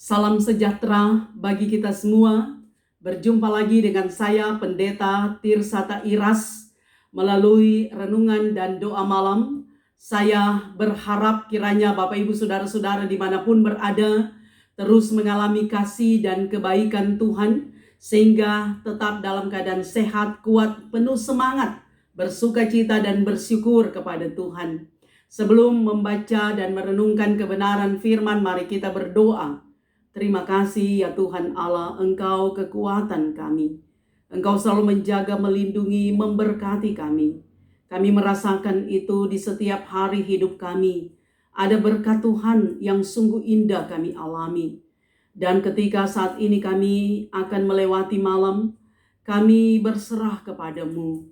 Salam sejahtera bagi kita semua. Berjumpa lagi dengan saya Pendeta Tirsata Iras melalui renungan dan doa malam. Saya berharap kiranya Bapak Ibu Saudara-saudara dimanapun berada terus mengalami kasih dan kebaikan Tuhan sehingga tetap dalam keadaan sehat, kuat, penuh semangat, bersukacita dan bersyukur kepada Tuhan. Sebelum membaca dan merenungkan kebenaran firman, mari kita berdoa. Terima kasih ya Tuhan Allah, Engkau kekuatan kami. Engkau selalu menjaga, melindungi, memberkati kami. Kami merasakan itu di setiap hari hidup kami. Ada berkat Tuhan yang sungguh indah kami alami. Dan ketika saat ini kami akan melewati malam, kami berserah kepadamu.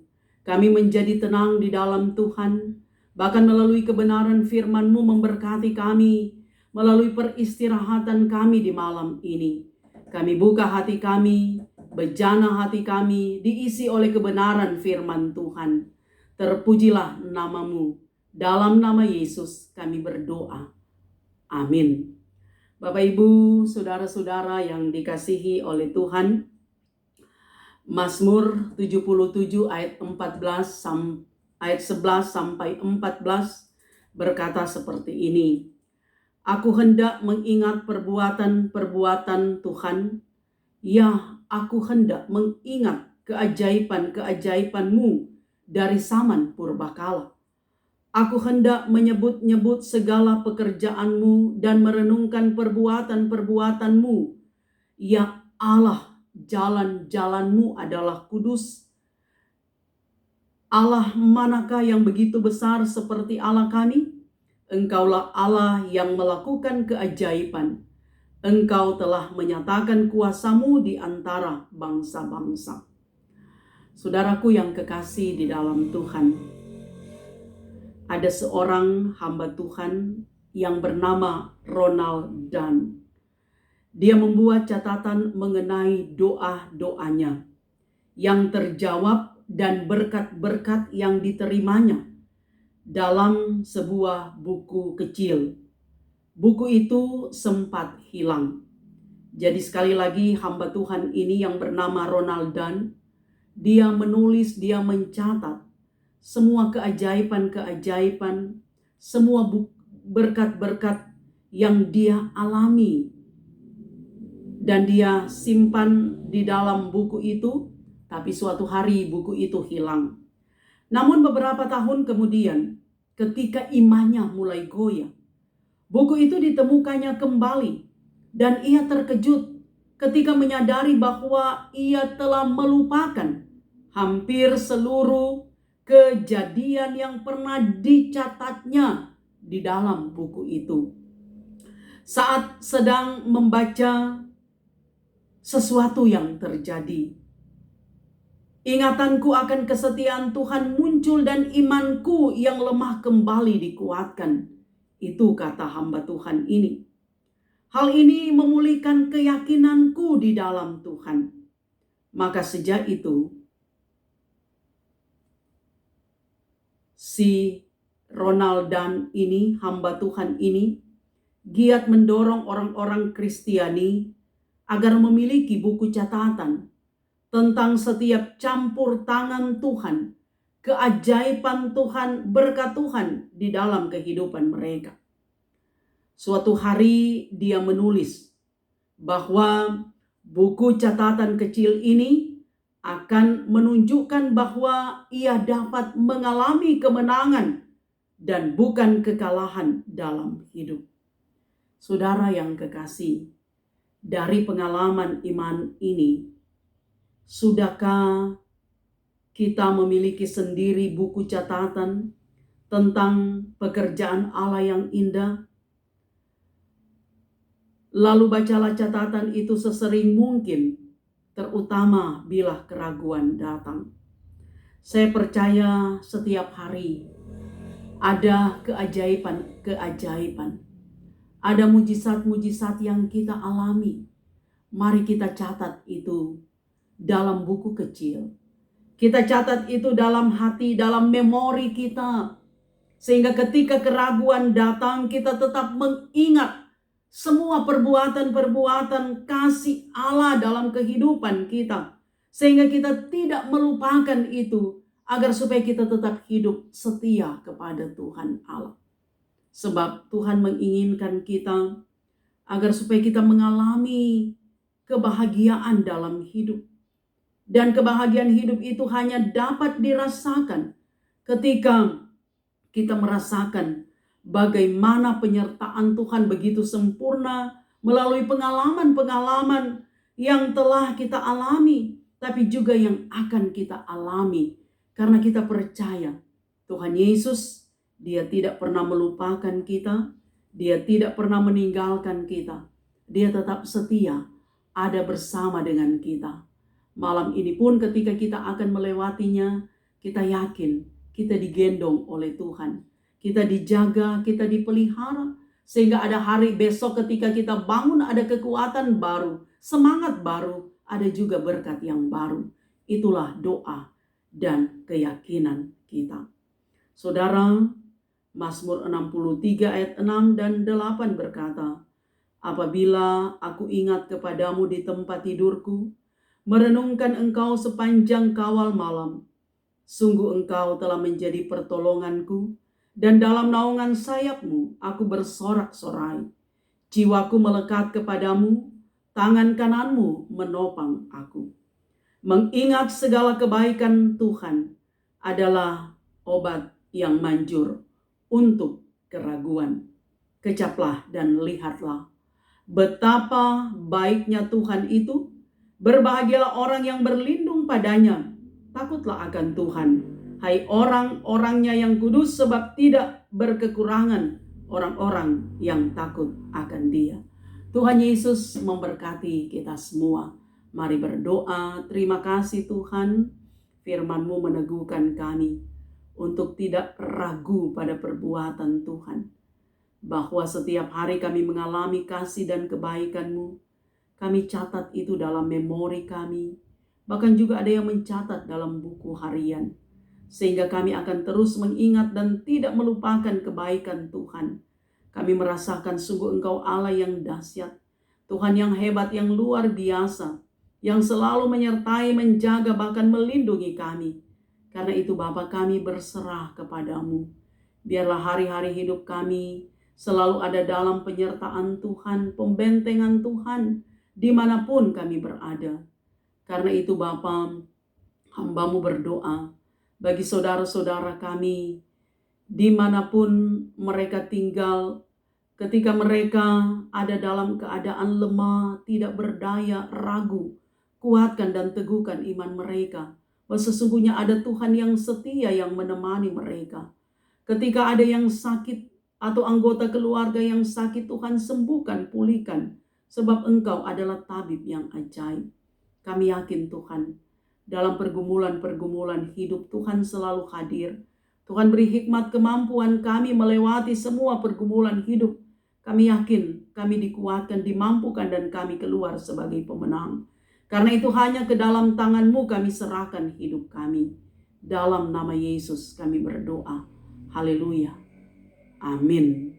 Kami menjadi tenang di dalam Tuhan. Bahkan melalui kebenaran firman-Mu memberkati kami. Melalui peristirahatan kami di malam ini, kami buka hati kami, bejana hati kami, diisi oleh kebenaran firman Tuhan. Terpujilah nama-Mu. Dalam nama Yesus kami berdoa. Amin. Bapak Ibu, saudara-saudara yang dikasihi oleh Tuhan, Mazmur 77 ayat 11 sampai 14 berkata seperti ini. Aku hendak mengingat perbuatan-perbuatan Tuhan. Ya, aku hendak mengingat keajaiban-keajaiban-Mu dari zaman purbakala. Aku hendak menyebut-nyebut segala pekerjaan-Mu dan merenungkan perbuatan-perbuatan-Mu. Ya Allah, jalan-jalan-Mu adalah kudus. Allah manakah yang begitu besar seperti Allah kami? Engkaulah Allah yang melakukan keajaiban. Engkau telah menyatakan kuasa-Mu di antara bangsa-bangsa. Saudaraku yang kekasih di dalam Tuhan, ada seorang hamba Tuhan yang bernama Ronald Dunn. Dia membuat catatan mengenai doa-doanya yang terjawab dan berkat-berkat yang diterimanya dalam sebuah buku kecil. Buku itu sempat hilang. Jadi sekali lagi hamba Tuhan ini yang bernama Ronald Dunn, dia menulis, dia mencatat semua keajaiban-keajaiban, semua berkat-berkat yang dia alami. Dan dia simpan di dalam buku itu, tapi suatu hari buku itu hilang. Namun beberapa tahun kemudian, ketika imannya mulai goyah, buku itu ditemukannya kembali dan ia terkejut ketika menyadari bahwa ia telah melupakan hampir seluruh kejadian yang pernah dicatatnya di dalam buku itu. Saat sedang membaca sesuatu yang terjadi, ingatanku akan kesetiaan Tuhan muncul dan imanku yang lemah kembali dikuatkan. Itu kata hamba Tuhan ini. Hal ini memulihkan keyakinanku di dalam Tuhan. Maka sejak itu, si Ronald Dunn ini, hamba Tuhan ini, giat mendorong orang-orang Kristiani agar memiliki buku catatan tentang setiap campur tangan Tuhan, keajaiban Tuhan, berkat Tuhan di dalam kehidupan mereka. Suatu hari dia menulis bahwa buku catatan kecil ini akan menunjukkan bahwa ia dapat mengalami kemenangan dan bukan kekalahan dalam hidup. Saudara yang kekasih, dari pengalaman iman ini, sudahkah kita memiliki sendiri buku catatan tentang pekerjaan Allah yang indah? Lalu bacalah catatan itu sesering mungkin, terutama bila keraguan datang. Saya percaya setiap hari ada keajaiban-keajaiban. Ada mujizat-mujizat yang kita alami. Mari kita catat itu dalam buku kecil. Kita catat itu dalam hati, dalam memori kita. Sehingga ketika keraguan datang, kita tetap mengingat semua perbuatan-perbuatan kasih Allah dalam kehidupan kita, sehingga kita tidak melupakan itu, agar supaya kita tetap hidup setia kepada Tuhan Allah. Sebab Tuhan menginginkan kita agar supaya kita mengalami kebahagiaan dalam hidup. Dan kebahagiaan hidup itu hanya dapat dirasakan ketika kita merasakan bagaimana penyertaan Tuhan begitu sempurna melalui pengalaman-pengalaman yang telah kita alami, tapi juga yang akan kita alami. Karena kita percaya Tuhan Yesus, Dia tidak pernah melupakan kita, Dia tidak pernah meninggalkan kita. Dia tetap setia, ada bersama dengan kita. Malam ini pun ketika kita akan melewatinya, kita yakin kita digendong oleh Tuhan. Kita dijaga, kita dipelihara. Sehingga ada hari besok ketika kita bangun ada kekuatan baru, semangat baru, ada juga berkat yang baru. Itulah doa dan keyakinan kita. Saudara, Mazmur 63 ayat 6 dan 8 berkata, apabila aku ingat kepadamu di tempat tidurku, merenungkan engkau sepanjang kawal malam, sungguh engkau telah menjadi pertolonganku, dan dalam naungan sayapmu aku bersorak-sorai. Jiwaku melekat kepadamu, tangan kananmu menopang aku. Mengingat segala kebaikan Tuhan adalah obat yang manjur untuk keraguan. Kecaplah dan lihatlah betapa baiknya Tuhan itu. Berbahagialah orang yang berlindung padanya. Takutlah akan Tuhan, hai orang-orangnya yang kudus, sebab tidak berkekurangan orang-orang yang takut akan Dia. Tuhan Yesus memberkati kita semua. Mari berdoa. Terima kasih Tuhan, firman-Mu meneguhkan kami untuk tidak ragu pada perbuatan Tuhan, bahwa setiap hari kami mengalami kasih dan kebaikan-Mu. Kami catat itu dalam memori kami. Bahkan juga ada yang mencatat dalam buku harian. Sehingga kami akan terus mengingat dan tidak melupakan kebaikan Tuhan. Kami merasakan sungguh Engkau Allah yang dahsyat. Tuhan yang hebat, yang luar biasa. Yang selalu menyertai, menjaga, bahkan melindungi kami. Karena itu Bapa, kami berserah kepadamu. Biarlah hari-hari hidup kami selalu ada dalam penyertaan Tuhan, pembentengan Tuhan, dimanapun kami berada. Karena itu Bapa, hamba-Mu berdoa bagi saudara-saudara kami dimanapun mereka tinggal, ketika mereka ada dalam keadaan lemah, tidak berdaya, ragu, kuatkan dan teguhkan iman mereka, bahwa sesungguhnya ada Tuhan yang setia yang menemani mereka. Ketika ada yang sakit atau anggota keluarga yang sakit, Tuhan sembuhkan, pulihkan. Sebab Engkau adalah tabib yang ajaib. Kami yakin Tuhan, dalam pergumulan-pergumulan hidup Tuhan selalu hadir. Tuhan beri hikmat kemampuan kami melewati semua pergumulan hidup. Kami yakin kami dikuatkan, dimampukan, dan kami keluar sebagai pemenang. Karena itu hanya ke dalam tangan-Mu kami serahkan hidup kami. Dalam nama Yesus kami berdoa. Haleluya. Amin.